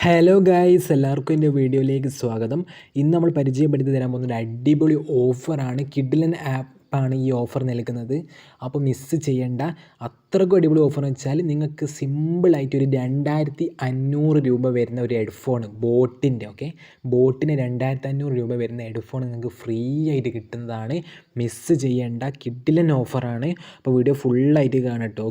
Hello guys, എല്ലാവർക്കും എൻ്റെ വീഡിയോയിലേക്ക് സ്വാഗതം. ഇന്ന് നമ്മൾ പരിചയപ്പെടുത്തി തരാൻ പോകുന്ന ഒരു അടിപൊളി ഓഫറാണ്. കിഡിലൻ ആപ്പാണ് ഈ ഓഫർ നൽകുന്നത്. അപ്പോൾ മിസ്സ് ചെയ്യേണ്ട. അത്രക്കും അടിപൊളി ഓഫർ എന്ന് വെച്ചാൽ നിങ്ങൾക്ക് സിമ്പിളായിട്ട് ഒരു 2500 രൂപ വരുന്ന ഒരു ഹെഡ്ഫോൺ ബോട്ടിന് 2500 രൂപ വരുന്ന ഹെഡ്ഫോൺ നിങ്ങൾക്ക് ഫ്രീ ആയിട്ട് കിട്ടുന്നതാണ്. മിസ്സ് ചെയ്യേണ്ട കിഡിലൻ ഓഫറാണ്. അപ്പോൾ വീഡിയോ ഫുള്ളായിട്ട് കാണട്ടോ.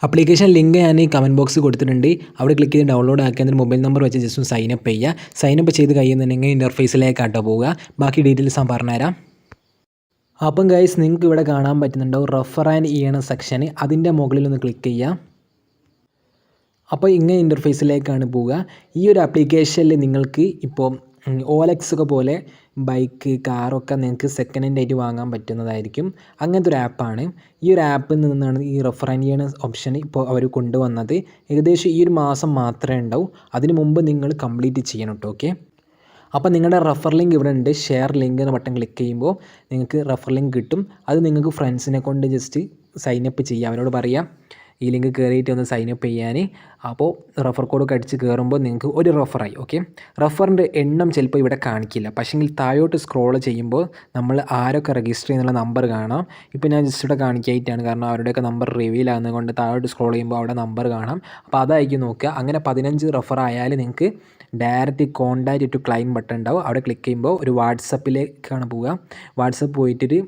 ആപ്ലിക്കേഷൻ ലിങ്ക് ഞാൻ ഈ കമൻറ്റ് ബോക്സ് കൊടുത്തിട്ടുണ്ട്. അവിടെ ക്ലിക്ക് ചെയ്ത് ഡൗൺലോഡ് ആക്കിയ മൊബൈൽ നമ്പർ വെച്ച് ജസ്റ്റ് ഒന്ന് സൈനപ്പ് ചെയ്യുക. സൈനപ്പ് ചെയ്ത് കഴിയുന്നുണ്ടെങ്കിൽ ഇൻ്റർഫേസിലേക്കാട്ടോ പോവുക. ബാക്കി ഡീറ്റെയിൽസ് ഞാൻ പറഞ്ഞുതരാം. അപ്പം ഗൈസ്, നിങ്ങൾക്ക് ഇവിടെ കാണാൻ പറ്റുന്നുണ്ടാവും റെഫർ ആൻഡ് ചെയ്യണ സെക്ഷൻ. അതിൻ്റെ മുകളിൽ ഒന്ന് ക്ലിക്ക് ചെയ്യുക. അപ്പോൾ ഇങ്ങനെ ഇൻ്റർഫേസിലേക്കാണ് പോവുക. ഈ ഒരു ആപ്ലിക്കേഷനിൽ നിങ്ങൾക്ക് ഇപ്പോൾ OLX ഒക്കെ പോലെ ബൈക്ക്, കാറൊക്കെ നിങ്ങൾക്ക് സെക്കൻഡ് ഹാൻഡ് ആയിട്ട് വാങ്ങാൻ പറ്റുന്നതായിരിക്കും. അങ്ങനത്തെ ഒരു ആപ്പാണ്. ഈ ഒരു ആപ്പിൽ നിന്നാണ് ഈ റെഫർ ചെയ്യണ ഓപ്ഷൻ ഇപ്പോൾ അവർ കൊണ്ടുവന്നത്. ഏകദേശം ഈ ഒരു മാസം മാത്രമേ ഉണ്ടാവൂ. അതിന് മുമ്പ് നിങ്ങൾ കംപ്ലീറ്റ് ചെയ്യണം കേട്ടോ. അപ്പോൾ നിങ്ങളുടെ റെഫർ ലിങ്ക് ഇവിടെ ഉണ്ട്. ഷെയർ ലിങ്ക് എന്ന ബട്ടൺ ക്ലിക്ക് ചെയ്യുമ്പോൾ നിങ്ങൾക്ക് റെഫർ ലിങ്ക് കിട്ടും. അത് നിങ്ങൾക്ക് ഫ്രണ്ട്സിനെ കൊണ്ട് ജസ്റ്റ് സൈനപ്പ് ചെയ്യാം. അവരോട് പറയാം ഈ ലിങ്ക് കയറിയിട്ട് ഒന്ന് സൈനപ്പ് ചെയ്യാൻ. അപ്പോൾ റെഫർ കോഡൊക്കെ അടിച്ച് കയറുമ്പോൾ നിങ്ങൾക്ക് ഒരു റെഫറായി. റെഫറിൻ്റെ എണ്ണം ചിലപ്പോൾ ഇവിടെ കാണിക്കില്ല. പക്ഷേങ്കിൽ താഴോട്ട് സ്ക്രോൾ ചെയ്യുമ്പോൾ നമ്മൾ ആരൊക്കെ രജിസ്റ്റർ ചെയ്യുന്നുള്ള നമ്പർ കാണാം. ഇപ്പോൾ ഞാൻ ജസ്റ്റ് ഇവിടെ കാണിക്കായിട്ടാണ്, കാരണം അവരുടെയൊക്കെ നമ്പർ റിവീൽ ആകുന്നത് കൊണ്ട് താഴോട്ട് സ്ക്രോൾ ചെയ്യുമ്പോൾ അവിടെ നമ്പർ കാണാം. അപ്പോൾ അതായിരിക്കും നോക്കുക. അങ്ങനെ 15 റെഫർ ആയാൽ നിങ്ങൾക്ക് direct contact to claim button ഉണ്ടാവും. അവിടെ ക്ലിക്ക് ചെയ്യുമ്പോൾ ഒരു വാട്സപ്പിലേക്കാണ് പോവുക. വാട്സപ്പ് പോയിട്ടൊരു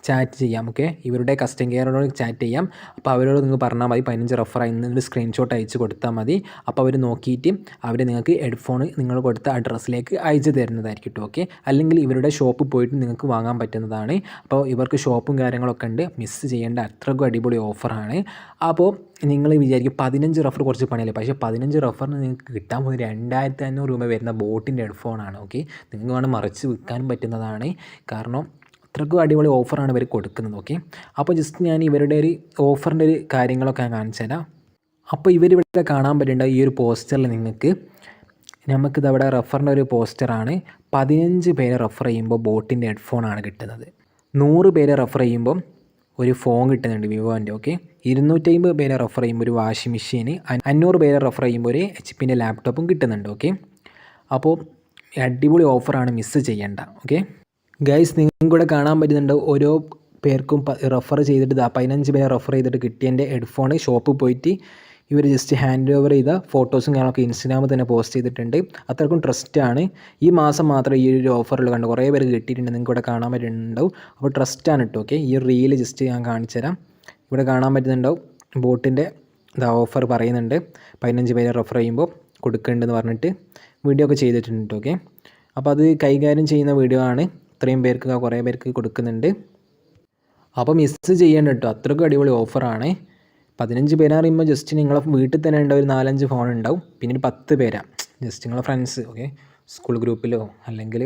ചാറ്റ് ചെയ്യാം. ഇവരുടെ കസ്റ്റമർ കെയറോട് ചാറ്റ് ചെയ്യാം. അപ്പോൾ അവരോട് നിങ്ങൾ പറഞ്ഞാൽ മതി 15 റെഫറായി എന്നൊരു സ്ക്രീൻഷോട്ട് അയച്ച് കൊടുത്താൽ മതി. അപ്പോൾ അവർ നോക്കിയിട്ട് അവർ നിങ്ങൾക്ക് ഹെഡ്ഫോൺ നിങ്ങൾ കൊടുത്ത അഡ്രസ്സിലേക്ക് അയച്ചു തരുന്നതായിരിക്കും. അല്ലെങ്കിൽ ഇവരുടെ ഷോപ്പിൽ പോയിട്ട് നിങ്ങൾക്ക് വാങ്ങാൻ പറ്റുന്നതാണ്. അപ്പോൾ ഇവർക്ക് ഷോപ്പും കാര്യങ്ങളൊക്കെ ഉണ്ട്. മിസ്സ് ചെയ്യേണ്ട അത്രക്കും അടിപൊളി ഓഫറാണ്. അപ്പോൾ നിങ്ങൾ വിചാരിക്കും 15 റെഫർ കുറച്ച് പണിയല്ലേ, പക്ഷേ 15 റെഫറിന് നിങ്ങൾക്ക് കിട്ടാൻ പോകുന്നത് 2500 രൂപ വരുന്ന ബോട്ടിൻ്റെ ഹെഡ്ഫോണാണ്. നിങ്ങൾക്ക് വേണം മറിച്ച് വിൽക്കാനും പറ്റുന്നതാണ്. കാരണം അത്രക്കും അടിപൊളി ഓഫറാണ് ഇവർ കൊടുക്കുന്നത്. അപ്പോൾ ജസ്റ്റ് ഞാൻ ഇവരുടെ ഒരു ഓഫറിൻ്റെ ഒരു കാര്യങ്ങളൊക്കെ ഞാൻ കാണിച്ചു തരാം. അപ്പോൾ ഇവരിവിടെ കാണാൻ പറ്റേണ്ട ഈ ഒരു പോസ്റ്ററിൽ നമുക്കിത് അവിടെ റെഫറിൻ്റെ ഒരു പോസ്റ്ററാണ്. 15 പേരെ റെഫർ ചെയ്യുമ്പോൾ ബോട്ടിൻ്റെ ഹെഡ്ഫോണാണ് കിട്ടുന്നത്. 100 പേരെ റെഫർ ചെയ്യുമ്പം ഒരു ഫോൺ കിട്ടുന്നുണ്ട് വിവോൻ്റെ. 250 പേരെ റെഫർ ചെയ്യുമ്പോൾ ഒരു വാഷിംഗ് മെഷീൻ, 500 പേരെ റെഫർ ചെയ്യുമ്പോൾ ഒരു HP ലാപ്ടോപ്പും കിട്ടുന്നുണ്ട്. അപ്പോൾ അടിപൊളി ഓഫറാണ്, മിസ്സ് ചെയ്യേണ്ട. ഗൈസ്, നിങ്ങൾക്ക് കൂടെ കാണാൻ പറ്റുന്നുണ്ട് ഓരോ പേർക്കും റെഫർ ചെയ്തിട്ട് 15 പേരെ റെഫർ ചെയ്തിട്ട് കിട്ടിയതിൻ്റെ ഹെഡ്ഫോൺ ഷോപ്പിൽ പോയിട്ട് ഇവർ ജസ്റ്റ് ഹാൻഡ് ഓവർ ചെയ്ത ഫോട്ടോസും കാര്യങ്ങളൊക്കെ ഇൻസ്റ്റാഗ്രാമിൽ തന്നെ പോസ്റ്റ് ചെയ്തിട്ടുണ്ട്. അത്രക്കും ട്രസ്റ്റാണ്. ഈ മാസം മാത്രമേ ഈ ഒരു ഓഫറിൽ കണ്ട് കുറേ പേര് കിട്ടിയിട്ടുണ്ട്. നിങ്ങൾക്ക് ഇവിടെ കാണാൻ പറ്റുന്നുണ്ടാവും. അപ്പോൾ ട്രസ്റ്റാണ് കേട്ടോ. ഈ റീല് ജസ്റ്റ് ഞാൻ കാണിച്ചു തരാം. ഇവിടെ കാണാൻ പറ്റുന്നുണ്ടാവും ബോട്ടിൻ്റെ ഓഫർ പറയുന്നുണ്ട്. 15 പേരെ റെഫർ ചെയ്യുമ്പോൾ കൊടുക്കുന്നുണ്ടെന്ന് പറഞ്ഞിട്ട് വീഡിയോ ഒക്കെ ചെയ്തിട്ടുണ്ട്. അപ്പോൾ അത് കൈകാര്യം ചെയ്യുന്ന വീഡിയോ ആണ്. ഇത്രയും പേർക്ക് കുറേ പേർക്ക് കൊടുക്കുന്നുണ്ട്. അപ്പോൾ മിസ്സ് ചെയ്യേണ്ട കേട്ടോ. അത്രയ്ക്കും അടിപൊളി ഓഫറാണ്. 15 പേരാ പറയുമ്പോൾ ജസ്റ്റ് നിങ്ങളെ വീട്ടിൽ തന്നെ ഉണ്ടാവും. ഒരു 4-5 ഫോൺ ഉണ്ടാവും. പിന്നെ ഒരു 10 പേരാ ജസ്റ്റ് നിങ്ങളെ ഫ്രണ്ട്സ് സ്കൂൾ ഗ്രൂപ്പിലോ അല്ലെങ്കിൽ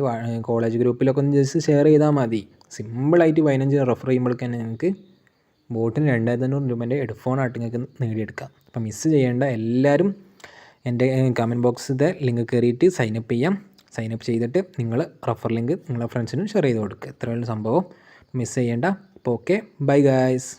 കോളേജ് ഗ്രൂപ്പിലൊക്കെ ഒന്ന് ജസ്റ്റ് ഷെയർ ചെയ്താൽ മതി. സിമ്പിളായിട്ട് 15 റെഫർ ചെയ്യുമ്പോഴേക്ക് തന്നെ നിങ്ങൾക്ക് ബോട്ടിന് 2500 രൂപേൻ്റെ ഹെഡ്ഫോണായിട്ട് നിങ്ങൾക്ക് നേടിയെടുക്കാം. അപ്പോൾ മിസ്സ് ചെയ്യേണ്ട. എല്ലാവരും എൻ്റെ കമൻറ്റ് ബോക്സിൻ്റെ ലിങ്ക് കയറിയിട്ട് സൈനപ്പ് ചെയ്യാം. സൈനപ്പ് ചെയ്തിട്ട് നിങ്ങൾ റെഫർ ലിങ്ക് നിങ്ങളുടെ ഫ്രണ്ട്സിനും ഷെയർ ചെയ്ത് കൊടുക്കുക. ഇത്രയുള്ള സംഭവം മിസ് ചെയ്യേണ്ട. അപ്പോൾ ബൈ ഗായ്സ്.